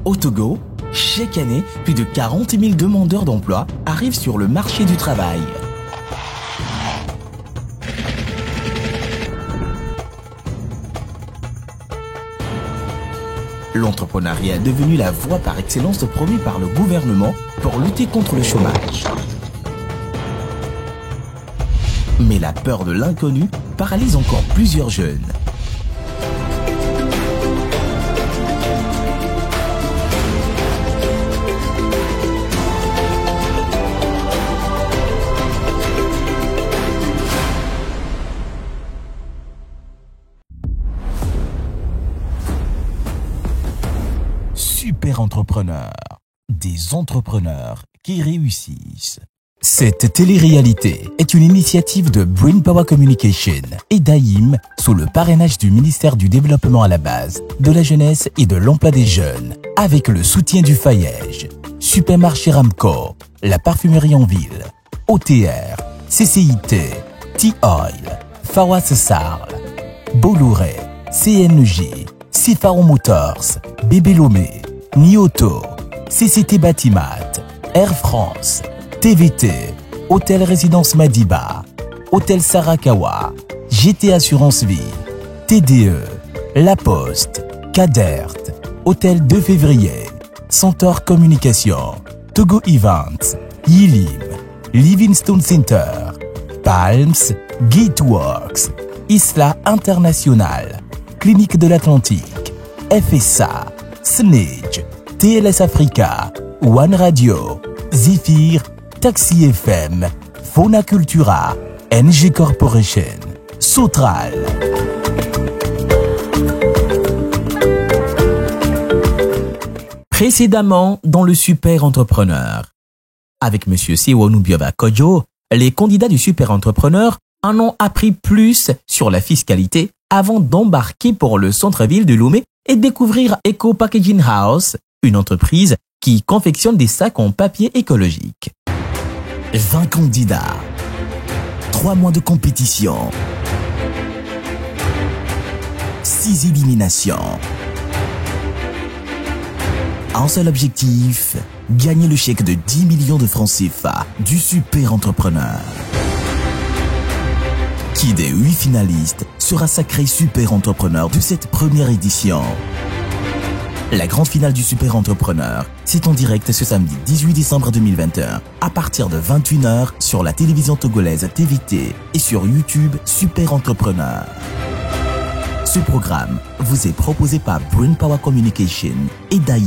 Au Togo, chaque année, plus de 40 000 demandeurs d'emploi arrivent sur le marché du travail. L'entrepreneuriat est devenu la voie par excellence promue par le gouvernement pour lutter contre le chômage. Mais la peur de l'inconnu paralyse encore plusieurs jeunes. Super entrepreneurs, des entrepreneurs qui réussissent. Cette télé-réalité est une initiative de Brain Power Communication et d'AIM sous le parrainage du ministère du Développement à la base, de la jeunesse et de l'emploi des jeunes, avec le soutien du Fayège, Supermarché Ramco, la parfumerie en ville, OTR, CCIT, T-Oil, Fawaz Sarl, Bolloré, CNG, Sifaro Motors, Bébé Lomé, Nioto, CCT Batimat, Air France, TVT, Hôtel Résidence Madiba, Hôtel Sarakawa, GT Assurance Vie, TDE, La Poste, Cadert, Hôtel 2 février, Centaure Communication, Togo Events, Yilim, Livingstone Center, Palms, Gateworks, Isla International, Clinique de l'Atlantique, FSA, Snitch, TLS Africa, One Radio, Zephyr, Taxi FM, Fauna Cultura, NG Corporation, Sotral. Précédemment dans le Super Entrepreneur. Avec M. Siwonu Bioba Kodjo, les candidats du Super Entrepreneur en ont appris plus sur la fiscalité avant d'embarquer pour le centre-ville de Lomé et découvrir Eco Packaging House, une entreprise qui confectionne des sacs en papier écologique. 20 candidats, 3 mois de compétition, 6 éliminations. Un seul objectif, gagner le chèque de 10 millions de francs CFA du Super Entrepreneur. Qui des 8 finalistes sera sacré Super Entrepreneur de cette première édition? La grande finale du Super Entrepreneur, c'est en direct ce samedi 18 décembre 2021 à partir de 21h sur la télévision togolaise TVT et sur YouTube Super Entrepreneur. Ce programme vous est proposé par Brain Power Communication et d'AIM.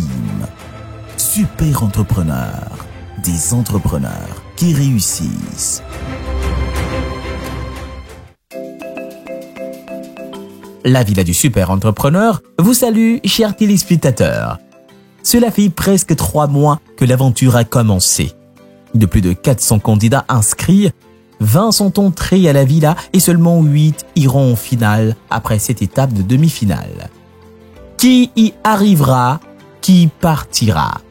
Super Entrepreneur, des entrepreneurs qui réussissent. La Villa du Super Entrepreneur vous salue, chers téléspectateurs. Cela fait presque 3 mois que l'aventure a commencé. De plus de 400 candidats inscrits, 20 sont entrés à la Villa et seulement 8 iront en finale après cette étape de demi-finale. Qui y arrivera? Qui partira?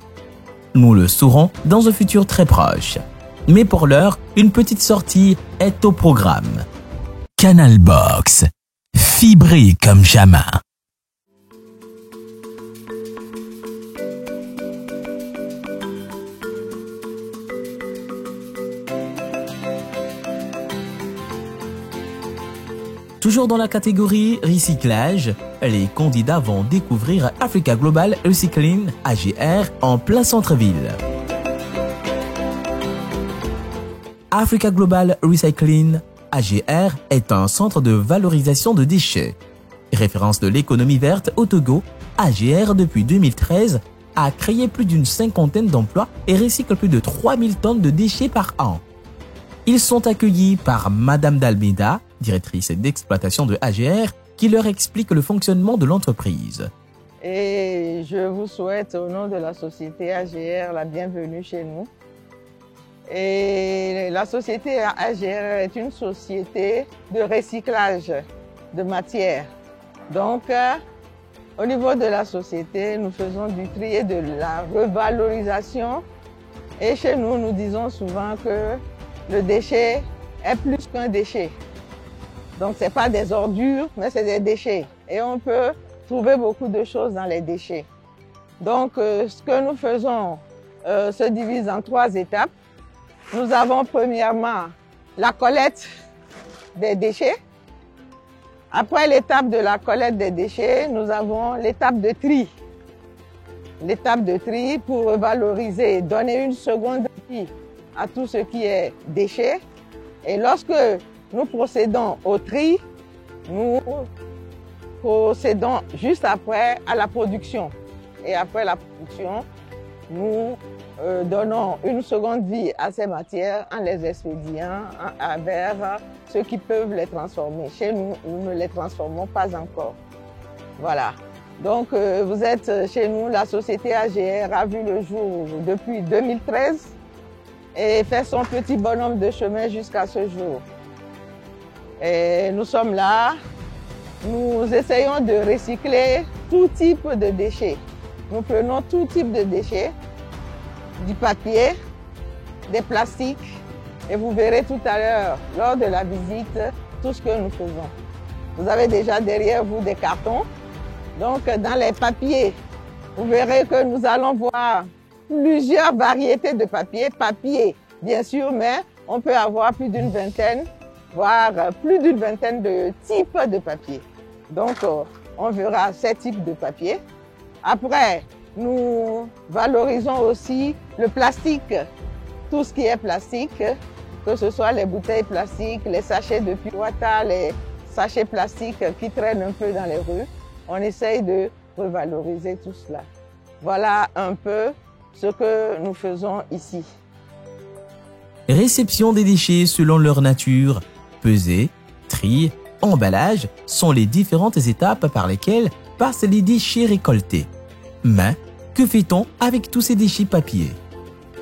Nous le saurons dans un futur très proche. Mais pour l'heure, une petite sortie est au programme. Canal Box. Fibré comme jamais. Toujours dans la catégorie recyclage, les candidats vont découvrir Africa Global Recycling AGR en plein centre-ville. Africa Global Recycling AGR est un centre de valorisation de déchets. Référence de l'économie verte au Togo, AGR depuis 2013 a créé plus d'une 50aine d'emplois et recycle plus de 3000 tonnes de déchets par an. Ils sont accueillis par Madame Dalmeda, directrice d'exploitation de AGR, qui leur explique le fonctionnement de l'entreprise. Et je vous souhaite au nom de la société AGR la bienvenue chez nous. Et la société AGR est une société de recyclage de matières. Donc, au niveau de la société, nous faisons du tri et de la revalorisation. Et chez nous, nous disons souvent que le déchet est plus qu'un déchet. Donc, ce n'est pas des ordures, mais c'est des déchets. Et on peut trouver beaucoup de choses dans les déchets. Donc, ce que nous faisons se divise en 3 étapes. Nous avons premièrement la collecte des déchets. Après l'étape de la collecte des déchets, nous avons l'étape de tri. L'étape de tri pour valoriser, donner une seconde vie à tout ce qui est déchets. Et lorsque nous procédons au tri, nous procédons juste après à la production. Et après la production, nous donnons une seconde vie à ces matières en les expédiant vers ceux qui peuvent les transformer. Chez nous, nous ne les transformons pas encore. Voilà. Donc, vous êtes chez nous, la société AGR a vu le jour depuis 2013 et fait son petit bonhomme de chemin jusqu'à ce jour. Et nous sommes là, nous essayons de recycler tout type de déchets. Nous prenons tout type de déchets, du papier, des plastiques, et vous verrez tout à l'heure, lors de la visite, tout ce que nous faisons. Vous avez déjà derrière vous des cartons. Donc, dans les papiers, vous verrez que nous allons voir plusieurs variétés de papier. Papier, bien sûr, mais on peut avoir plus d'une vingtaine, voire plus d'une vingtaine de types de papier. Donc, on verra ces types de papier. Après, nous valorisons aussi le plastique, tout ce qui est plastique, que ce soit les bouteilles plastiques, les sachets de Piwata, les sachets plastiques qui traînent un peu dans les rues. On essaye de revaloriser tout cela. Voilà un peu ce que nous faisons ici. Réception des déchets selon leur nature, pesée, tri, emballage sont les différentes étapes par lesquelles passent les déchets récoltés. Mais que fait-on avec tous ces déchets papier?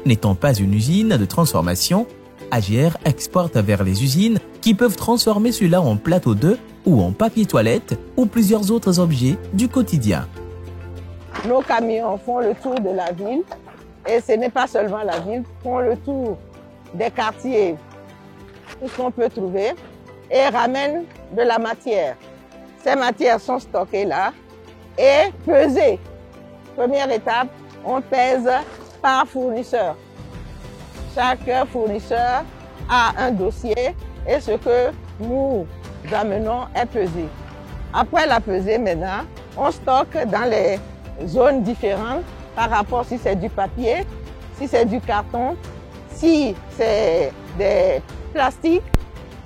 N'étant pas une usine de transformation, AGR exporte vers les usines qui peuvent transformer cela en plateau d'œufs ou en papier toilette ou plusieurs autres objets du quotidien. Nos camions font le tour de la ville et ce n'est pas seulement la ville, font le tour des quartiers, tout ce qu'on peut trouver et ramènent de la matière. Ces matières sont stockées là et pesées. Première étape, on pèse par fournisseur. Chaque fournisseur a un dossier et ce que nous amenons est pesé. Après la pesée, maintenant, on stocke dans les zones différentes par rapport si c'est du papier, si c'est du carton, si c'est des plastiques.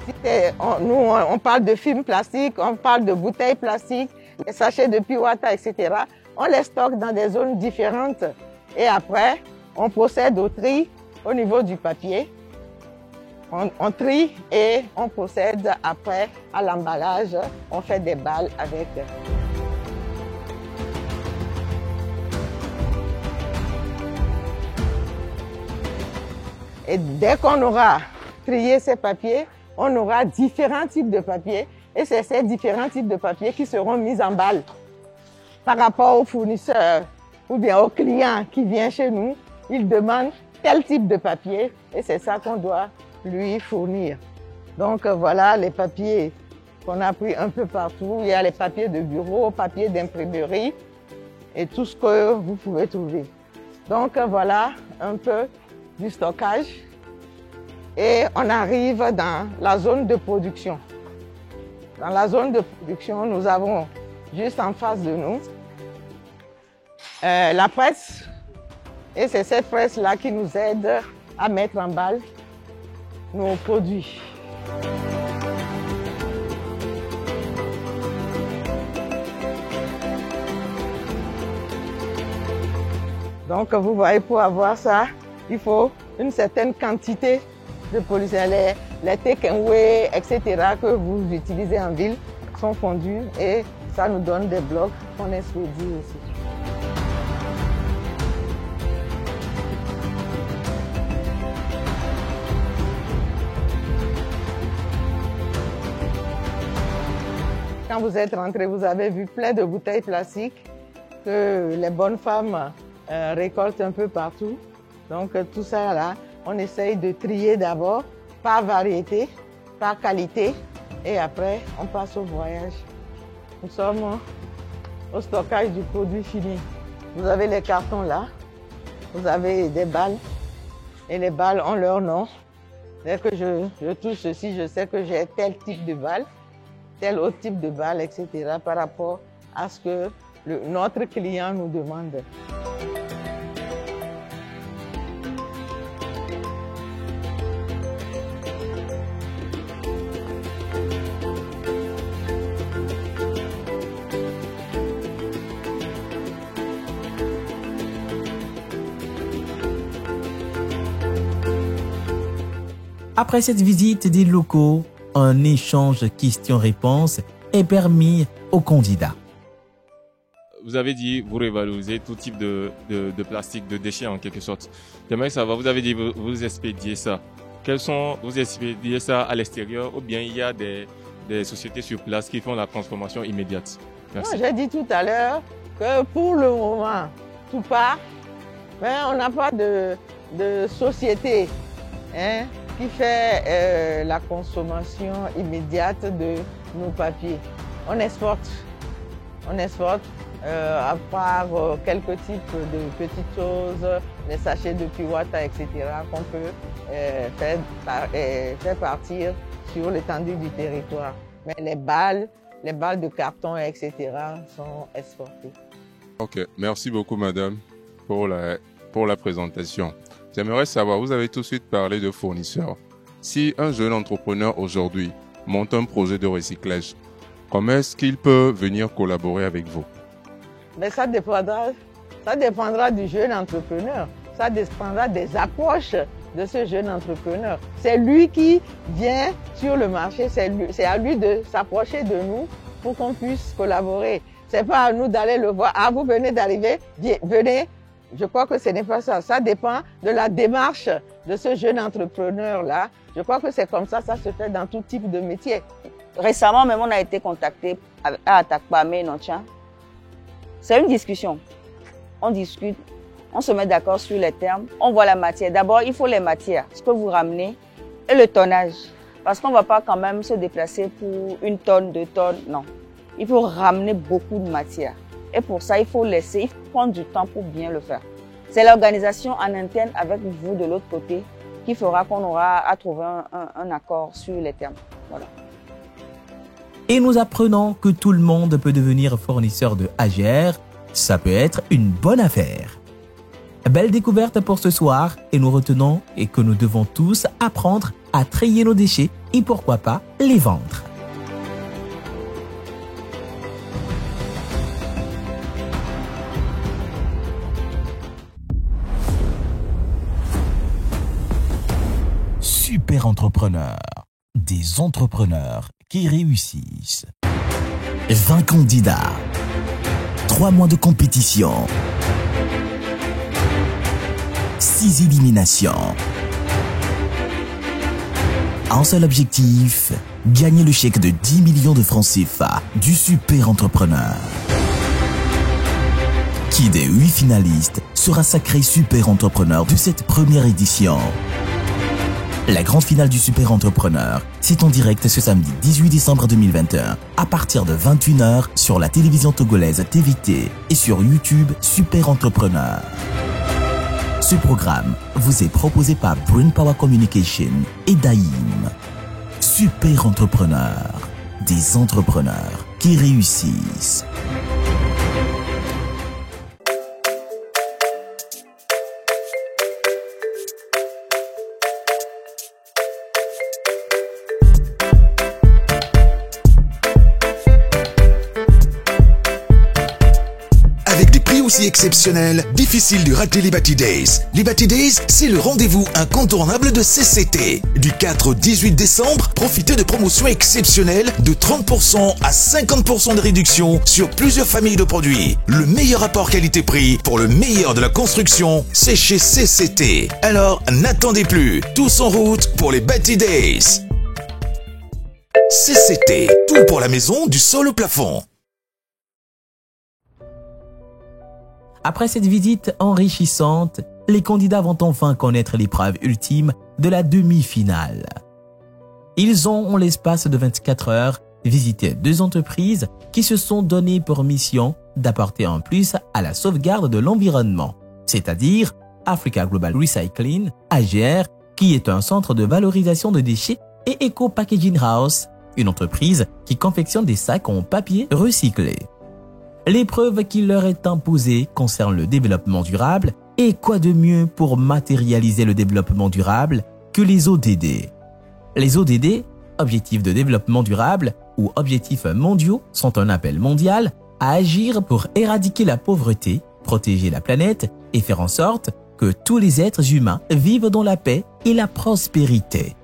Si on parle de film plastique, on parle de bouteilles plastiques, les sachets de Piwata, etc. On les stocke dans des zones différentes et après, on procède au tri au niveau du papier. On trie et on procède après à l'emballage. On fait des balles avec. Et dès qu'on aura trié ces papiers, on aura différents types de papiers et c'est ces différents types de papiers qui seront mis en balle. Par rapport aux fournisseurs ou bien aux clients qui viennent chez nous, ils demandent tel type de papier et c'est ça qu'on doit lui fournir. Donc voilà les papiers qu'on a pris un peu partout. Il y a les papiers de bureau, papiers d'imprimerie et tout ce que vous pouvez trouver. Donc voilà un peu du stockage et on arrive dans la zone de production. Dans la zone de production, nous avons juste en face de nous la presse et c'est cette presse-là qui nous aide à mettre en balle nos produits. Donc vous voyez, pour avoir ça, il faut une certaine quantité de polystyrène. Les take and away, etc. que vous utilisez en ville sont fondus et ça nous donne des blocs qu'on expédie aussi. Quand vous êtes rentré, vous avez vu plein de bouteilles plastiques que les bonnes femmes récoltent un peu partout. Donc tout ça là, on essaye de trier d'abord par variété, par qualité et après on passe au voyage. Nous sommes au stockage du produit fini. Vous avez les cartons là, vous avez des balles et les balles ont leur nom. Dès que je touche ceci, je sais que j'ai tel type de balle, tel autre type de balle, etc. par rapport à ce que notre client nous demande. Après cette visite des locaux, un échange questions-réponses est permis aux candidats. Vous avez dit vous révalorisez tout type de plastique, de déchets en quelque sorte. J'aimerais savoir, vous avez dit vous expédiez ça. Vous expédiez ça à l'extérieur ou bien il y a des sociétés sur place qui font la transformation immédiate? Merci. J'ai dit tout à l'heure que pour le moment, tout part, mais on n'a pas de société qui fait la consommation immédiate de nos papiers. On exporte. À part quelques types de petites choses, les sachets de Piwata, etc., qu'on peut faire partir sur l'étendue du territoire. Mais les balles de carton, etc., sont exportées. Ok, merci beaucoup madame pour la présentation. J'aimerais savoir, vous avez tout de suite parlé de fournisseurs. Si un jeune entrepreneur aujourd'hui monte un projet de recyclage, comment est-ce qu'il peut venir collaborer avec vous? Mais ça dépendra du jeune entrepreneur. Ça dépendra des approches de ce jeune entrepreneur. C'est lui qui vient sur le marché, c'est à lui de s'approcher de nous pour qu'on puisse collaborer. C'est pas à nous d'aller le voir. Ah, vous venez d'arriver, venez. Je crois que ce n'est pas ça. Ça dépend de la démarche de ce jeune entrepreneur-là. Je crois que c'est comme ça se fait dans tout type de métier. Récemment, même, on a été contacté à Atakpame et Notcha. C'est une discussion. On discute, on se met d'accord sur les termes, on voit la matière. D'abord, il faut les matières, ce que vous ramenez, et le tonnage. Parce qu'on ne va pas quand même se déplacer pour 1 tonne, 2 tonnes, non. Il faut ramener beaucoup de matière. Et pour ça, il faut prendre du temps pour bien le faire. C'est l'organisation en interne avec vous de l'autre côté qui fera qu'on aura à trouver un accord sur les termes. Voilà. Et nous apprenons que tout le monde peut devenir fournisseur de AGR. Ça peut être une bonne affaire. Belle découverte pour ce soir et nous retenons que nous devons tous apprendre à trier nos déchets et pourquoi pas les vendre. Super entrepreneurs, des entrepreneurs qui réussissent. 20 candidats, 3 mois de compétition, 6 éliminations. Un seul objectif, gagner le chèque de 10 millions de francs CFA du super entrepreneur. Qui des 8 finalistes sera sacré super entrepreneur de cette première édition? La grande finale du Super Entrepreneur, c'est en direct ce samedi 18 décembre 2021 à partir de 21h sur la télévision togolaise TVT et sur YouTube Super Entrepreneur. Ce programme vous est proposé par Brain Power Communication et Daïm. Super Entrepreneur, des entrepreneurs qui réussissent. Aussi exceptionnel, difficile de rater les Bati Days. Les Bati Days, c'est le rendez-vous incontournable de CCT. Du 4 au 18 décembre, profitez de promotions exceptionnelles de 30% à 50% de réduction sur plusieurs familles de produits. Le meilleur rapport qualité-prix pour le meilleur de la construction, c'est chez CCT. Alors, n'attendez plus. Tous en route pour les Bati Days. CCT, tout pour la maison du sol au plafond. Après cette visite enrichissante, les candidats vont enfin connaître l'épreuve ultime de la demi-finale. Ils ont, en l'espace de 24 heures, visité 2 entreprises qui se sont données pour mission d'apporter un plus à la sauvegarde de l'environnement, c'est-à-dire Africa Global Recycling, AGR, qui est un centre de valorisation de déchets, et Eco Packaging House, une entreprise qui confectionne des sacs en papier recyclé. L'épreuve qui leur est imposée concerne le développement durable, et quoi de mieux pour matérialiser le développement durable que les ODD. Les ODD, Objectifs de développement durable ou Objectifs mondiaux, sont un appel mondial à agir pour éradiquer la pauvreté, protéger la planète et faire en sorte que tous les êtres humains vivent dans la paix et la prospérité.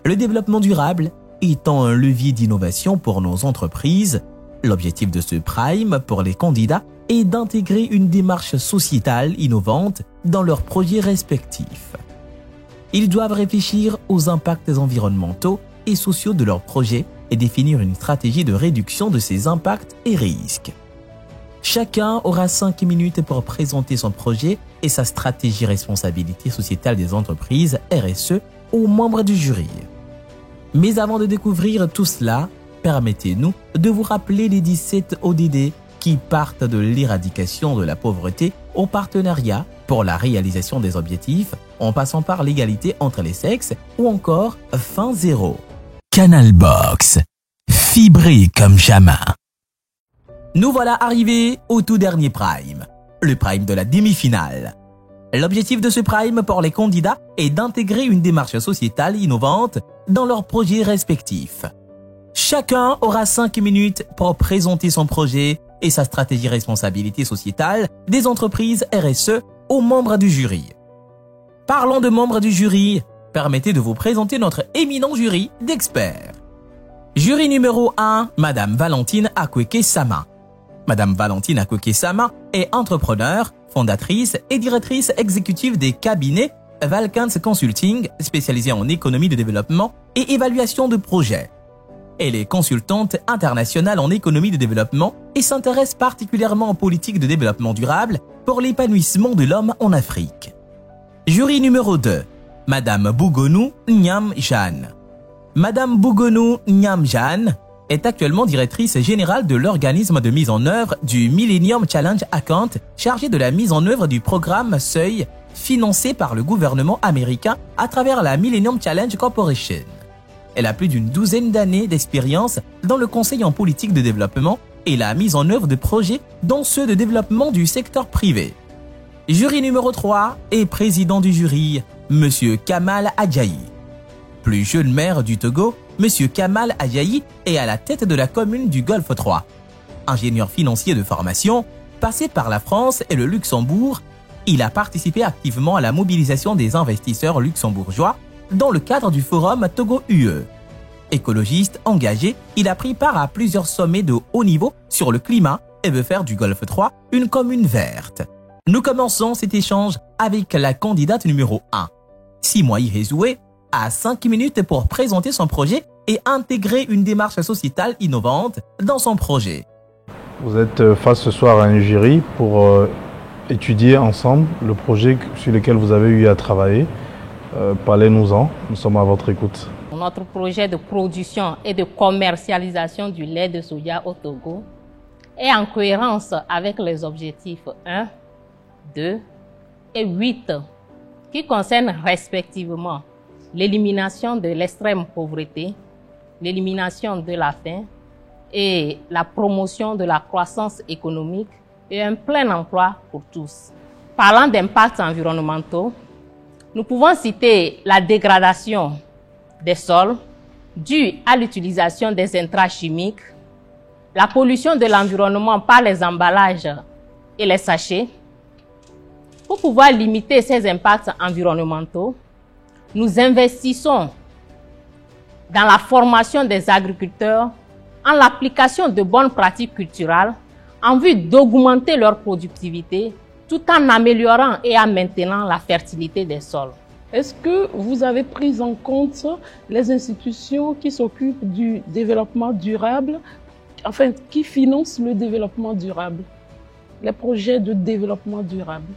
Le développement durable étant un levier d'innovation pour nos entreprises, l'objectif de ce Prime pour les candidats est d'intégrer une démarche sociétale innovante dans leurs projets respectifs. Ils doivent réfléchir aux impacts environnementaux et sociaux de leurs projets et définir une stratégie de réduction de ces impacts et risques. Chacun aura 5 minutes pour présenter son projet et sa stratégie responsabilité sociétale des entreprises RSE aux membres du jury. Mais avant de découvrir tout cela, permettez-nous de vous rappeler les 17 ODD qui partent de l'éradication de la pauvreté au partenariat pour la réalisation des objectifs, en passant par l'égalité entre les sexes ou encore Fin Zéro. Canal Box, fibré comme jamais. Nous voilà arrivés au tout dernier Prime, le Prime de la demi-finale. L'objectif de ce Prime pour les candidats est d'intégrer une démarche sociétale innovante dans leurs projets respectifs. Chacun aura 5 minutes pour présenter son projet et sa stratégie responsabilité sociétale des entreprises RSE aux membres du jury. Parlons de membres du jury, permettez de vous présenter notre éminent jury d'experts. Jury numéro 1, Madame Valentine Akweke-Sama. Madame Valentine Akweke-Sama est entrepreneur, fondatrice et directrice exécutive des cabinets Valkans Consulting, spécialisée en économie de développement et évaluation de projets. Elle est consultante internationale en économie de développement et s'intéresse particulièrement en politique de développement durable pour l'épanouissement de l'homme en Afrique. Jury numéro 2, Madame Bougonou Nyam Jeanne. Madame Bougonou Nyam Jeanne est actuellement directrice générale de l'organisme de mise en œuvre du Millennium Challenge Account, chargée de la mise en œuvre du programme Seuil, financé par le gouvernement américain à travers la Millennium Challenge Corporation. Elle a plus d'une douzaine d'années d'expérience dans le conseil en politique de développement et la mise en œuvre de projets dont ceux de développement du secteur privé. Jury numéro 3 et président du jury, Monsieur Kamal Adjayi. Plus jeune maire du Togo, Monsieur Kamal Adjayi est à la tête de la commune du Golfe 3. Ingénieur financier de formation, passé par la France et le Luxembourg, il a participé activement à la mobilisation des investisseurs luxembourgeois dans le cadre du forum Togo-UE. Écologiste engagé, il a pris part à plusieurs sommets de haut niveau sur le climat et veut faire du Golfe 3 une commune verte. Nous commençons cet échange avec la candidate numéro 1. Simoï Rezoué a 5 minutes pour présenter son projet et intégrer une démarche sociétale innovante dans son projet. Vous êtes face ce soir à un jury pour étudier ensemble le projet sur lequel vous avez eu à travailler. Parlez-nous-en, nous sommes à votre écoute. Notre projet de production et de commercialisation du lait de soja au Togo est en cohérence avec les objectifs 1, 2 et 8 qui concernent respectivement l'élimination de l'extrême pauvreté, l'élimination de la faim et la promotion de la croissance économique et un plein emploi pour tous. Parlant d'impacts environnementaux, nous pouvons citer la dégradation des sols due à l'utilisation des intrants chimiques, la pollution de l'environnement par les emballages et les sachets. Pour pouvoir limiter ces impacts environnementaux, nous investissons dans la formation des agriculteurs en l'application de bonnes pratiques culturelles en vue d'augmenter leur productivité tout en améliorant et en maintenant la fertilité des sols. Est-ce que vous avez pris en compte les institutions qui s'occupent du développement durable, enfin qui financent le développement durable, les projets de développement durable?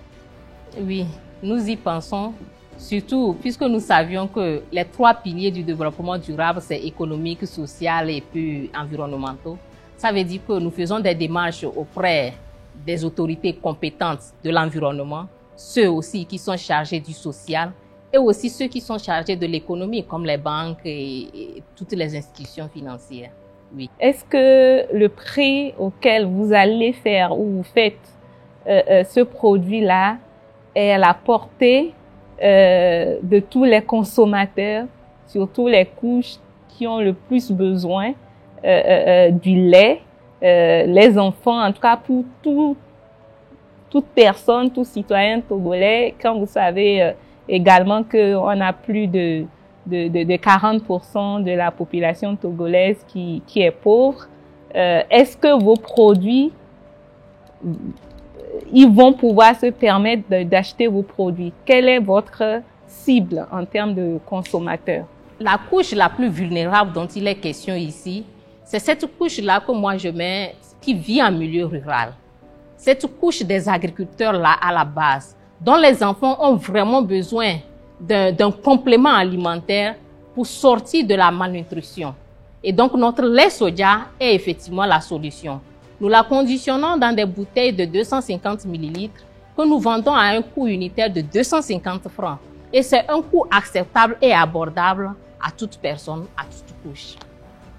Oui, nous y pensons, surtout puisque nous savions que les 3 piliers du développement durable, c'est économique, social et puis environnementaux. Ça veut dire que nous faisons des démarches auprès des autorités compétentes de l'environnement, ceux aussi qui sont chargés du social et aussi ceux qui sont chargés de l'économie, comme les banques et toutes les institutions financières. Oui. Est-ce que le prix auquel vous allez faire ou vous faites ce produit-là est à la portée de tous les consommateurs, surtout les couches qui ont le plus besoin du lait, les enfants, en tout cas pour toute personne, tout citoyen togolais, quand vous savez également qu'on a plus de 40% de la population togolaise qui est pauvre. Est-ce que vos produits, ils vont pouvoir se permettre d'acheter vos produits? Quelle est votre cible en termes de consommateurs? La couche la plus vulnérable dont il est question ici, c'est cette couche-là que moi je mets, qui vit en milieu rural. Cette couche des agriculteurs-là à la base, dont les enfants ont vraiment besoin d'un complément alimentaire pour sortir de la malnutrition. Et donc notre lait soja est effectivement la solution. Nous la conditionnons dans des bouteilles de 250 ml que nous vendons à un coût unitaire de 250 francs. Et c'est un coût acceptable et abordable à toute personne, à toute couche.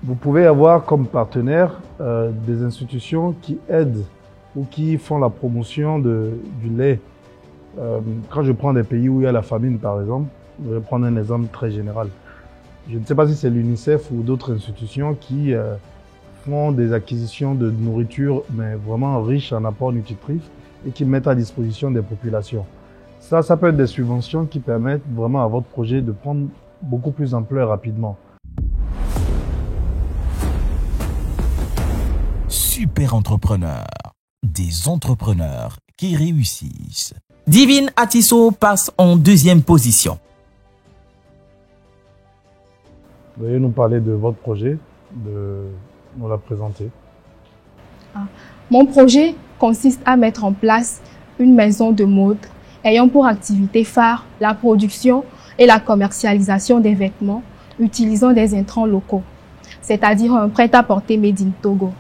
Vous pouvez avoir comme partenaire des institutions qui aident ou qui font la promotion du lait. Quand je prends des pays où il y a la famine, par exemple, je vais prendre un exemple très général. Je ne sais pas si c'est l'UNICEF ou d'autres institutions qui font des acquisitions de nourriture, mais vraiment riches en apports nutritifs et qui mettent à disposition des populations. Ça peut être des subventions qui permettent vraiment à votre projet de prendre beaucoup plus d'ampleur rapidement. Super entrepreneurs, des entrepreneurs qui réussissent. Divine Atisso passe en deuxième position. Veuillez nous parler de votre projet, de nous la présenter. Mon projet consiste à mettre en place une maison de mode ayant pour activité phare la production et la commercialisation des vêtements utilisant des intrants locaux, c'est-à-dire un prêt-à-porter made in Togo.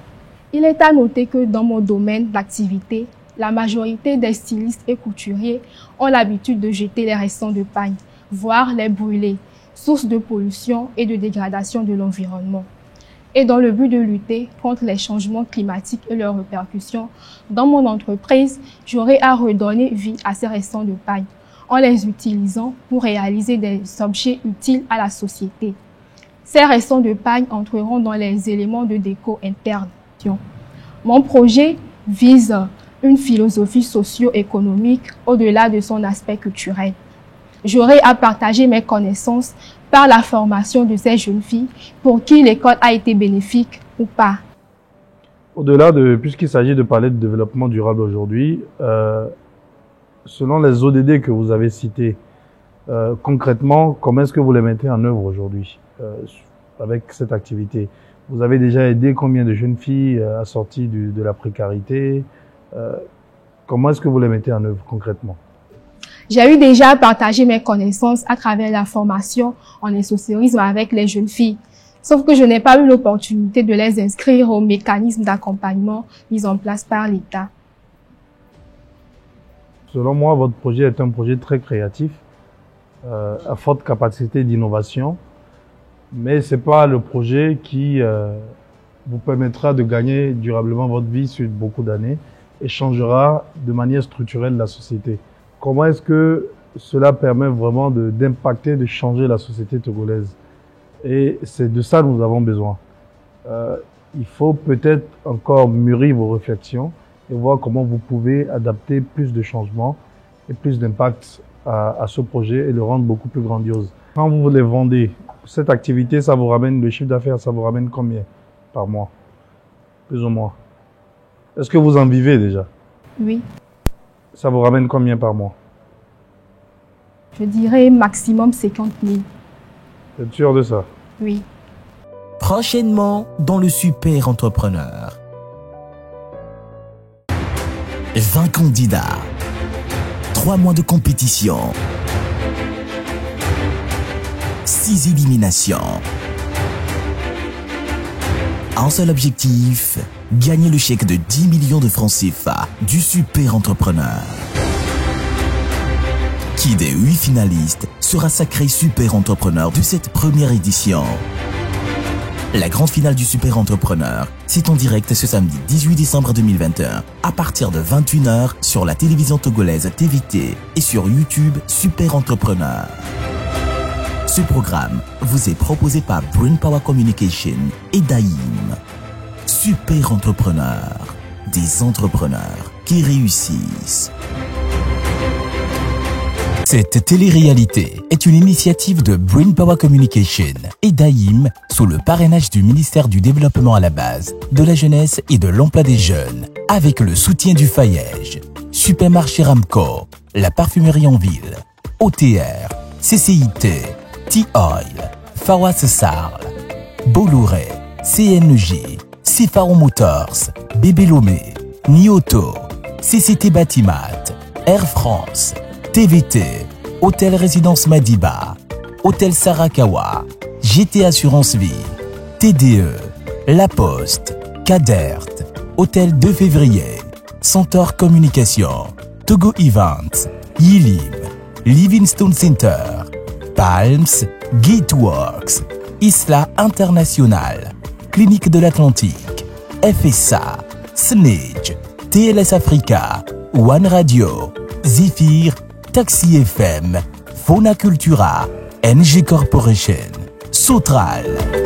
Il est à noter que dans mon domaine d'activité, la majorité des stylistes et couturiers ont l'habitude de jeter les restants de paille, voire les brûler, source de pollution et de dégradation de l'environnement. Et dans le but de lutter contre les changements climatiques et leurs répercussions, dans mon entreprise, j'aurai à redonner vie à ces restants de paille en les utilisant pour réaliser des objets utiles à la société. Ces restants de paille entreront dans les éléments de déco interne. Mon projet vise une philosophie socio-économique au-delà de son aspect culturel. J'aurai à partager mes connaissances par la formation de ces jeunes filles pour qui l'école a été bénéfique ou pas. Au-delà puisqu'il s'agit de parler de développement durable aujourd'hui, selon les ODD que vous avez cités, concrètement, comment est-ce que vous les mettez en œuvre aujourd'hui avec cette activité? Vous avez déjà aidé combien de jeunes filles à sortir de la précarité? Comment est-ce que vous les mettez en œuvre concrètement? J'ai eu déjà à partager mes connaissances à travers la formation en ésotérisme avec les jeunes filles. Sauf que je n'ai pas eu l'opportunité de les inscrire au mécanisme d'accompagnement mis en place par l'État. Selon moi, votre projet est un projet très créatif, à forte capacité d'innovation, mais c'est pas le projet qui vous permettra de gagner durablement votre vie sur beaucoup d'années et changera de manière structurelle la société. Comment est-ce que cela permet vraiment d'impacter, de changer la société togolaise? Et c'est de ça que nous avons besoin. Il faut peut-être encore mûrir vos réflexions et voir comment vous pouvez adapter plus de changements et plus d'impact à ce projet et le rendre beaucoup plus grandiose. Quand vous les vendez, cette activité, ça vous ramène, le chiffre d'affaires, ça vous ramène combien par mois? Plus ou moins. Est-ce que vous en vivez déjà? Oui. Ça vous ramène combien par mois? Je dirais maximum 50 000. Vous êtes sûr de ça? Oui. Prochainement dans le Super Entrepreneur. 20 candidats. 3 mois de compétition. 6 éliminations. un seul objectif, gagner le chèque de 10 millions de francs CFA du super entrepreneur. Qui des 8 finalistes sera sacré super entrepreneur de cette première édition? La grande finale du super entrepreneur, c'est en direct ce samedi 18 décembre 2021 à partir de 21h sur la télévision togolaise TVT et sur YouTube Super Entrepreneur. Ce programme vous est proposé par Brain Power Communication et Daïm. Super Entrepreneur, des entrepreneurs qui réussissent. Cette télé-réalité est une initiative de Brain Power Communication et Daïm sous le parrainage du ministère du Développement à la base, de la jeunesse et de l'emploi des jeunes, avec le soutien du Fayège, Supermarché Ramco, la parfumerie en ville, OTR, CCIT, T-Oil, Fawaz Sarl, Bolloré, CNJ, Cifaro Motors, Bébé Lomé, Nioto, CCT Batimat, Air France, TVT, Hôtel Résidence Madiba, Hôtel Sarakawa, GT Assurance Vie, TDE, La Poste, Cadert, Hôtel 2 février, Centaure Communication, Togo Events, Yilim, Livingstone Center, Palms, Gateworks, Isla International, Clinique de l'Atlantique, FSA, Snitch, TLS Africa, One Radio, Zephyr, Taxi FM, Fauna Cultura, NG Corporation, Sotral.